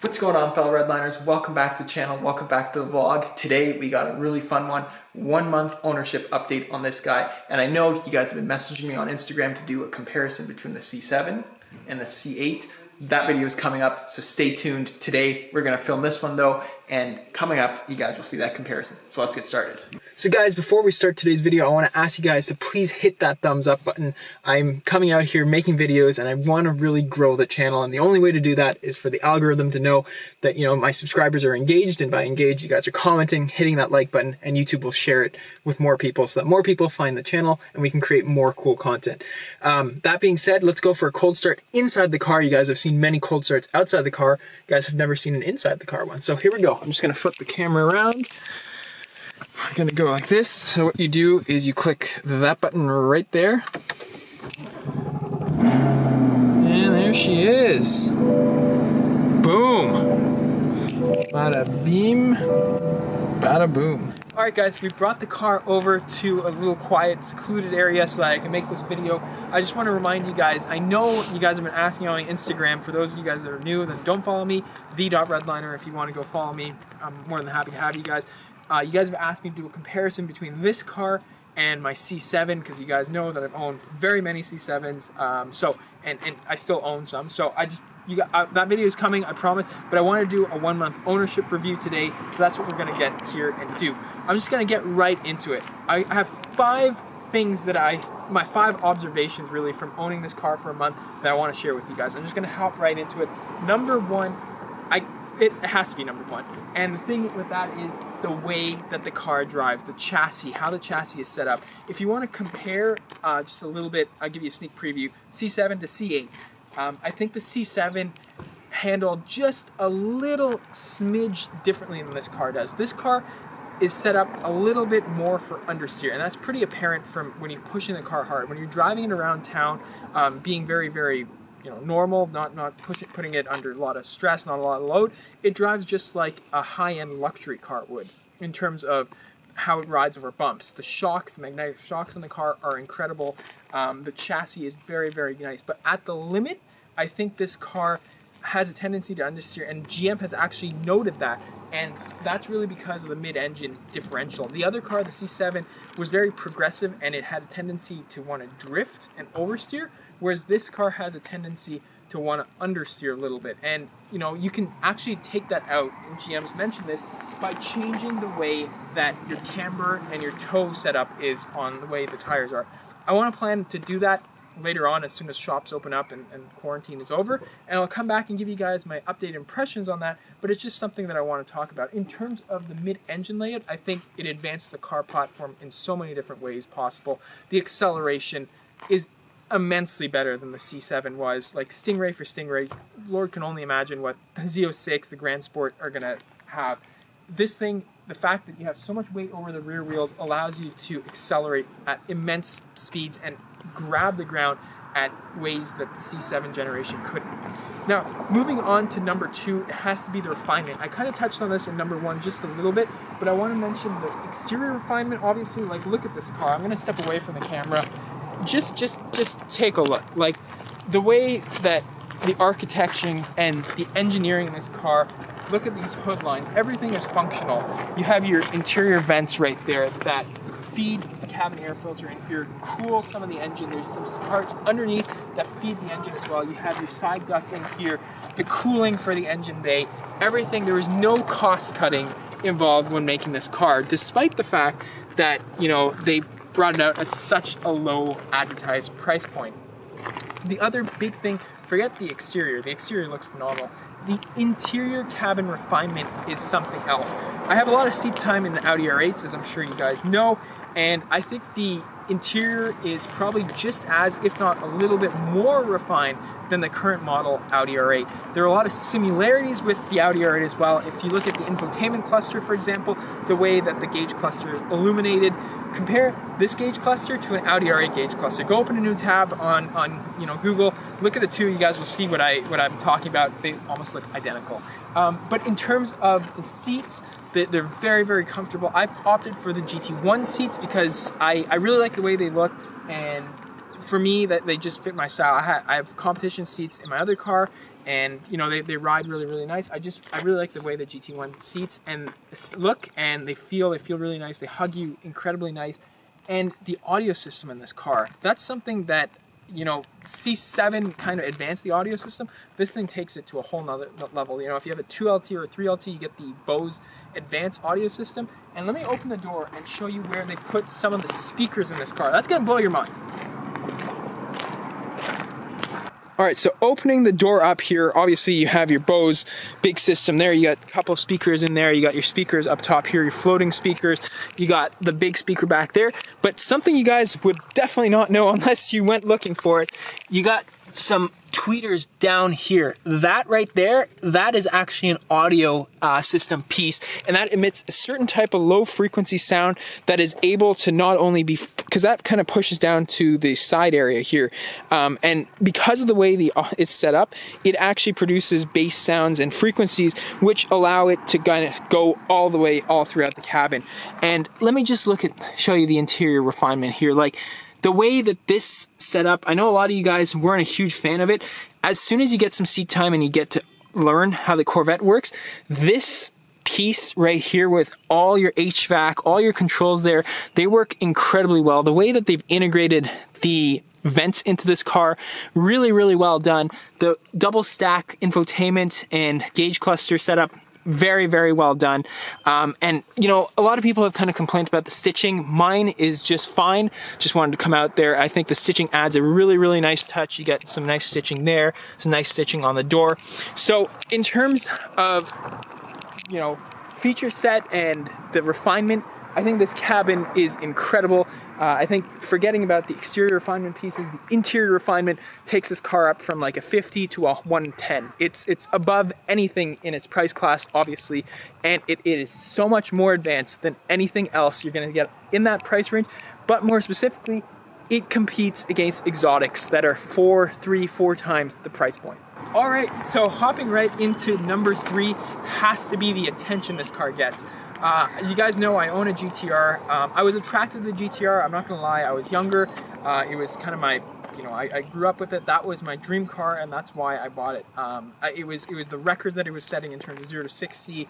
What's going on, fellow Redliners? Welcome back to the channel. Welcome back to the vlog. Today we got a really fun one. 1 month ownership update on this guy. And I know you guys have been messaging me on Instagram to do a comparison between the C7 and the C8. That video is coming up, so stay tuned. Today we're gonna film this one though, and coming up you guys will see that comparison. So let's get started. So guys, before we start today's video, I want to ask you guys to please hit that thumbs up button. I'm coming out here making videos and I want to really grow the channel, and the only way to do that is for the algorithm to know that, you know, my subscribers are engaged, and by engaged you guys are commenting, hitting that like button, and YouTube will share it with more people so that more people find the channel and we can create more cool content. That being said, let's go for a cold start inside the car. You guys have seen many cold starts outside the car. You guys have never seen an inside the car one. So here we go. I'm just gonna flip the camera around. I'm gonna go like this. So what you do is you click that button right there. And there she is. Boom. Bada beam, bada boom. All right guys, we brought the car over to a little quiet, secluded area so that I can make this video. I just want to remind you guys, I know you guys have been asking on my Instagram. For those of you guys that are new, then don't follow me, the.redliner. If you want to go follow me, I'm more than happy to have you guys. You guys have asked me to do a comparison between this car and my C7, because you guys know that I've owned very many C7s, and I still own some. So that video is coming, I promise, but I want to do a 1 month ownership review today, so that's what we're going to get here and do. I'm just going to get right into it. I have 5 things that my 5 observations really from owning this car for a month that I want to share with you guys. I'm just going to hop right into it. Number 1, it has to be number 1. And the thing with that is the way that the car drives, the chassis, how the chassis is set up. If you want to compare just a little bit, I'll give you a sneak preview, C7 to C8. I think the C7 handled just a little smidge differently than this car does. This car is set up a little bit more for understeer, and that's pretty apparent from when you're pushing the car hard. When you're driving it around town, being very, very normal, not putting it under a lot of stress, not a lot of load, it drives just like a high-end luxury car would in terms of how it rides over bumps. The shocks, the magnetic shocks on the car are incredible. The chassis is very, very nice, but at the limit, I think this car has a tendency to understeer, and GM has actually noted that, and that's really because of the mid-engine differential. The other car, the C7, was very progressive, and it had a tendency to want to drift and oversteer, whereas this car has a tendency to want to understeer a little bit. And you can actually take that out, and GM's mentioned this, by changing the way that your camber and your toe setup is on the way the tires are. I want to plan to do that later on as soon as shops open up and quarantine is over, and I'll come back and give you guys my updated impressions on that, but it's just something that I want to talk about. In terms of the mid-engine layout, I think it advanced the car platform in so many different ways possible. The acceleration is immensely better than the C7 was. Like Stingray for Stingray, Lord can only imagine what the Z06, the Grand Sport are going to have. This thing, the fact that you have so much weight over the rear wheels allows you to accelerate at immense speeds and grab the ground at ways that the C7 generation couldn't. Now, moving on to number 2, it has to be the refinement. I kind of touched on this in number 1 just a little bit, but I want to mention the exterior refinement. Obviously, like, look at this car. I'm going to step away from the camera. Just take a look. Like, the way that the architecture and the engineering in this car, look at these hood lines. Everything is functional. You have your interior vents right there that feed the cabin air filter in here, cool some of the engine. There's some parts underneath that feed the engine as well. You have your side ducting here, the cooling for the engine bay, everything. There was no cost cutting involved when making this car, despite the fact that, they brought it out at such a low advertised price point. The other big thing, forget the exterior. The exterior looks phenomenal. The interior cabin refinement is something else. I have a lot of seat time in the Audi R8s, as I'm sure you guys know, and I think the interior is probably just as, if not a little bit more refined than the current model Audi R8. There are a lot of similarities with the Audi R8 as well. If you look at the infotainment cluster, for example, the way that the gauge cluster is illuminated, compare this gauge cluster to an Audi R8 gauge cluster. Go open a new tab on Google, look at the two, you guys will see what I'm talking about. They almost look identical. But in terms of the seats, they're very, very comfortable. I opted for the GT1 seats because I really like the way they look, and for me, that they just fit my style. I have competition seats in my other car, and you know, they ride really, really nice. I really like the way the GT1 seats and look, and they feel really nice. They hug you incredibly nice. And the audio system in this car, that's something that, you know, C7 kind of advanced the audio system. This thing takes it to a whole nother level. You know, if you have a 2LT or a 3LT, you get the Bose advanced audio system. And let me open the door and show you where they put some of the speakers in this car. That's gonna blow your mind. All right, so opening the door up here, obviously you have your Bose big system there. You got a couple of speakers in there. You got your speakers up top here, your floating speakers. You got the big speaker back there. But something you guys would definitely not know unless you went looking for it, you got some tweeters down here. That right there, that is actually an audio system piece, and that emits a certain type of low frequency sound that is able to not only be, because that kind of pushes down to the side area here, and because of the way it's set up, it actually produces bass sounds and frequencies which allow it to kind of go all the way all throughout the cabin. And let me just show you the interior refinement here. Like, the way that this set up, I know a lot of you guys weren't a huge fan of it. As soon as you get some seat time and you get to learn how the Corvette works, this piece right here with all your HVAC, all your controls there, they work incredibly well. The way that they've integrated the vents into this car, really, really well done. The double stack infotainment and gauge cluster setup, very, very well done. And you know, a lot of people have kind of complained about the stitching. Mine is just fine. Just wanted to come out there. I think the stitching adds a really, really nice touch. You get some nice stitching there, some nice stitching on the door. So in terms of, you know, feature set and the refinement, I think this cabin is incredible. I think forgetting about the exterior refinement pieces, the interior refinement takes this car up from like a 50 to a 110. It's above anything in its price class, obviously, and it is so much more advanced than anything else you're gonna get in that price range. But more specifically, it competes against exotics that are 4 times the price point. All right, so hopping right into number 3 has to be the attention this car gets. You guys know I own a GTR. I was attracted to the GTR, I'm not gonna lie. I was younger. It was kind of my, you know, I grew up with it. That was my dream car, and that's why I bought it. It was the records that it was setting in terms of 0 to 60,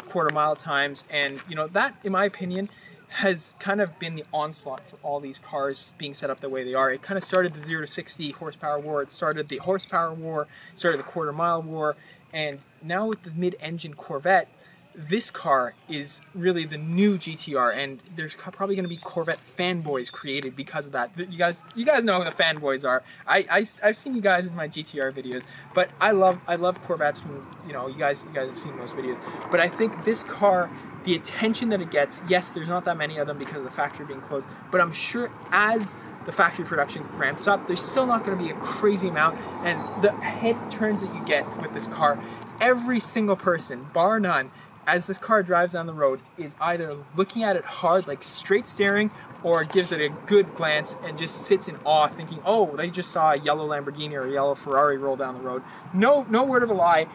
quarter mile times, and you know, that, in my opinion, has kind of been the onslaught for all these cars being set up the way they are. It kind of started the 0 to 60 horsepower war. It started the horsepower war, started the quarter mile war, and now with the mid-engine Corvette, this car is really the new GTR, and there's probably going to be Corvette fanboys created because of that. You guys know who the fanboys are. I've seen you guys in my GTR videos, but I love Corvettes from, you know, you guys have seen those videos. But I think this car, the attention that it gets, yes, there's not that many of them because of the factory being closed, but I'm sure as the factory production ramps up, there's still not going to be a crazy amount, and the head turns that you get with this car, every single person, bar none, as this car drives down the road, is either looking at it hard, like straight staring, or gives it a good glance and just sits in awe thinking, oh, they just saw a yellow Lamborghini or a yellow Ferrari roll down the road. No word of a lie.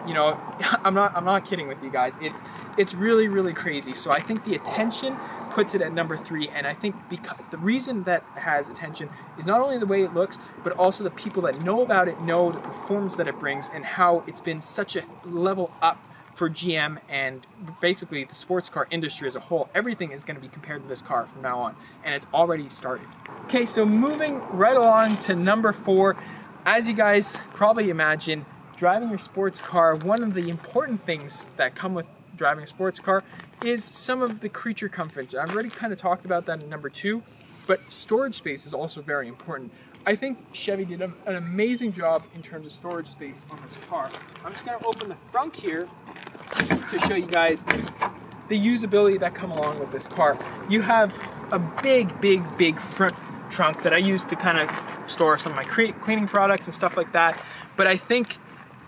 You know, I'm not kidding with you guys. It's really, really crazy. So I think the attention puts it at number 3, and I think because the reason that it has attention is not only the way it looks, but also the people that know about it know the performance that it brings and how it's been such a level up for GM and basically the sports car industry as a whole. Everything is going to be compared to this car from now on, and it's already started. Okay, so moving right along to number 4, as you guys probably imagine, driving your sports car, one of the important things that come with driving a sports car is some of the creature comforts. I've already kind of talked about that in number 2, but storage space is also very important. I think Chevy did an amazing job in terms of storage space on this car. I'm just going to open the front here to show you guys the usability that come along with this car. You have a big front trunk that I use to kind of store some of my cleaning products and stuff like that. But I think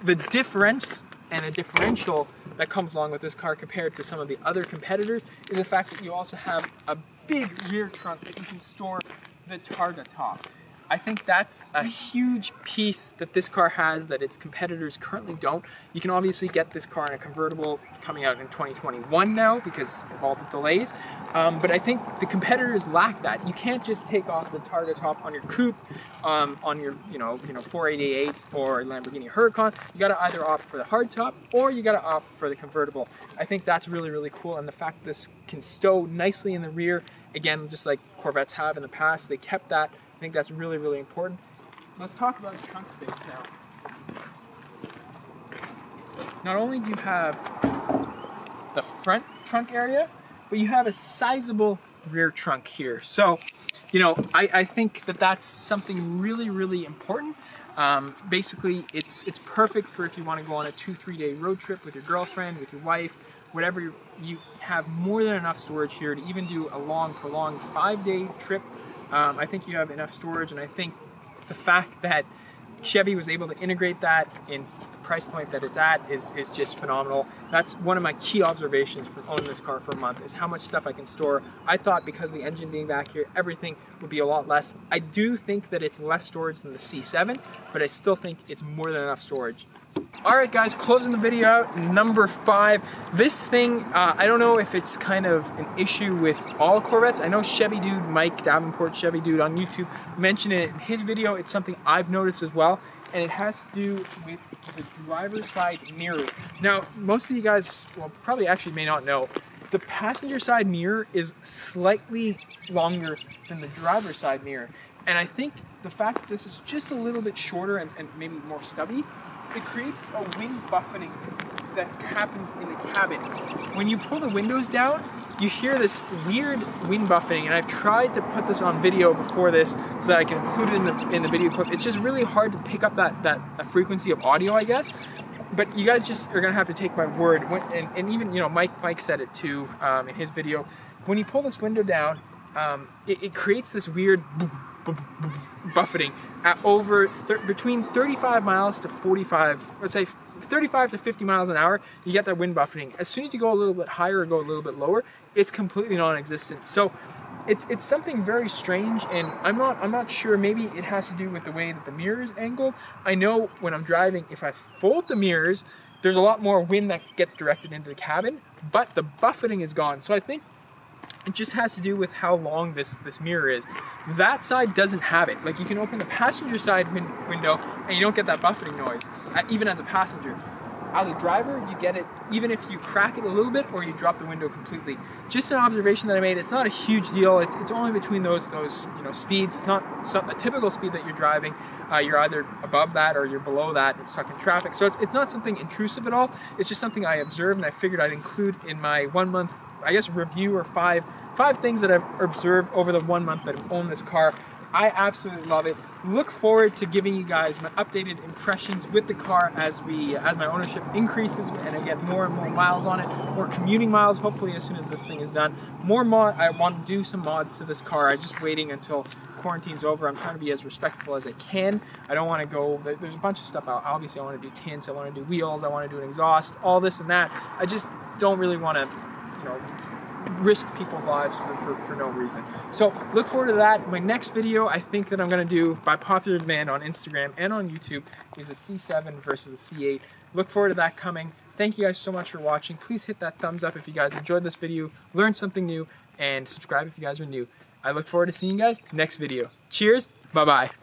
the difference and the differential that comes along with this car compared to some of the other competitors is the fact that you also have a big rear trunk that you can store the Targa top. I think that's a huge piece that this car has that its competitors currently don't. You can obviously get this car in a convertible coming out in 2021 now because of all the delays. But I think the competitors lack that. You can't just take off the Targa top on your coupe, on your 488 or Lamborghini Huracan. You got to either opt for the hardtop or you got to opt for the convertible. I think that's really, really cool, and the fact that this can stow nicely in the rear, again, just like Corvettes have in the past, they kept that. I think that's really, really important. Let's talk about the trunk space now. Not only do you have the front trunk area, but you have a sizable rear trunk here. So, I think that that's something really, really important. Basically, it's perfect for if you want to go on a 2-3 day road trip with your girlfriend, with your wife, whatever. You have more than enough storage here to even do a long, prolonged 5-day trip. I think you have enough storage, and I think the fact that Chevy was able to integrate that in the price point that it's at is just phenomenal. That's one of my key observations from owning this car for a month, is how much stuff I can store. I thought because of the engine being back here, everything would be a lot less. I do think that it's less storage than the C7, but I still think it's more than enough storage. Alright guys, closing the video out, number 5. This thing, I don't know if it's kind of an issue with all Corvettes. I know Chevy Dude, Mike Davenport, Chevy Dude on YouTube, mentioned it in his video. It's something I've noticed as well, and it has to do with the driver's side mirror. Now, most of you guys, well, probably actually may not know, the passenger side mirror is slightly longer than the driver's side mirror. And I think the fact that this is just a little bit shorter and maybe more stubby, it creates a wind buffeting that happens in the cabin. When you pull the windows down, you hear this weird wind buffeting, and I've tried to put this on video before this so that I can include it in the video clip. It's just really hard to pick up that frequency of audio, I guess. But you guys just are gonna have to take my word. And even Mike said it too in his video. When you pull this window down, it creates this weird buffeting at between 35 miles to 45, let's say 35 to 50 miles an hour. You get that wind buffeting. As soon as you go a little bit higher or go a little bit lower, it's completely non-existent. So it's something very strange, and I'm not sure. Maybe it has to do with the way that the mirror is angled. I know when I'm driving, if I fold the mirrors, there's a lot more wind that gets directed into the cabin, but the buffeting is gone. So I think it just has to do with how long this mirror is. That side doesn't have it. Like, you can open the passenger side window and you don't get that buffeting noise, even as a passenger. As a driver, you get it even if you crack it a little bit or you drop the window completely. Just an observation that I made. It's not a huge deal. It's only between those speeds. It's not a typical speed that you're driving. You're either above that or you're below that, stuck in traffic. So it's not something intrusive at all. It's just something I observed, and I figured I'd include in my 1 month, I guess, review, or five things that I've observed over the 1 month that I've owned this car. I absolutely love it. Look forward to giving you guys my updated impressions with the car as my ownership increases and I get more and more miles on it, more commuting miles, hopefully as soon as this thing is done. I want to do some mods to this car. I'm just waiting until quarantine's over. I'm trying to be as respectful as I can. I don't want to go, there's a bunch of stuff out. Obviously I want to do tints, I want to do wheels, I want to do an exhaust, all this and that. I just don't really want to, risk people's lives for no reason. So look forward to that. My next video, I think that I'm going to do, by popular demand on Instagram and on YouTube, is a C7 versus the C8. Look forward to that coming. Thank you guys so much for watching. Please hit that thumbs up if you guys enjoyed this video, learned something new, and subscribe if you guys are new. I look forward to seeing you guys next video. Cheers. Bye-bye.